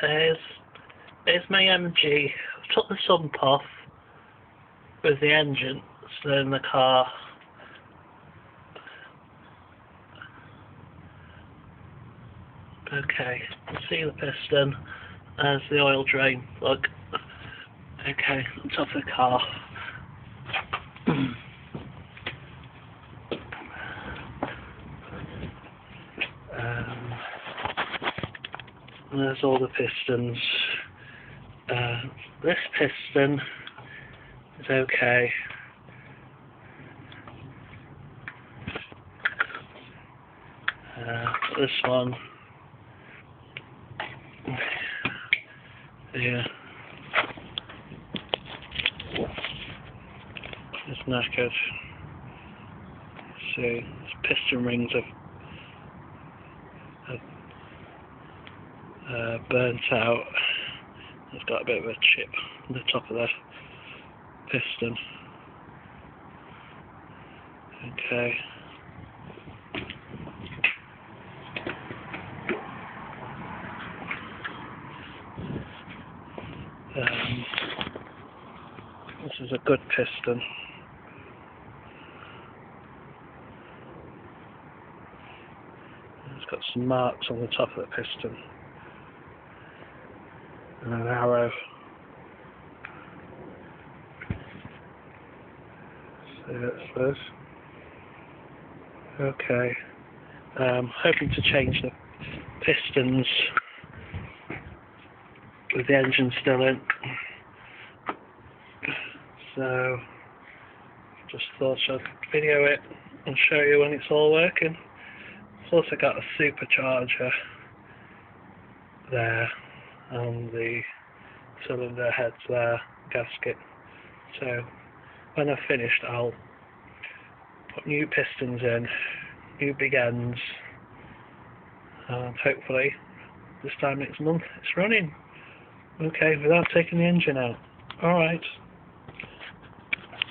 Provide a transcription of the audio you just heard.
Here's my MG. I took the sump off with the engine still in the car. Okay, you see the piston. There's the oil drain. Look. Okay, on top of the car. There's all the pistons. This piston is okay. This one, yeah, it's knackered. See, these piston rings have burnt out. It's got a bit of a chip on the top of that piston. Okay. This is a good piston. It's got some marks on the top of the piston. And an arrow. So that's this. Okay. Hoping to change the pistons with the engine still in. So just thought I'd video it and show you when it's all working. It's also got a supercharger there and the cylinder heads there, gasket. So when I've finished, I'll put new pistons in, new big ends, and hopefully this time next month it's running. Okay, without taking the engine out. Alright.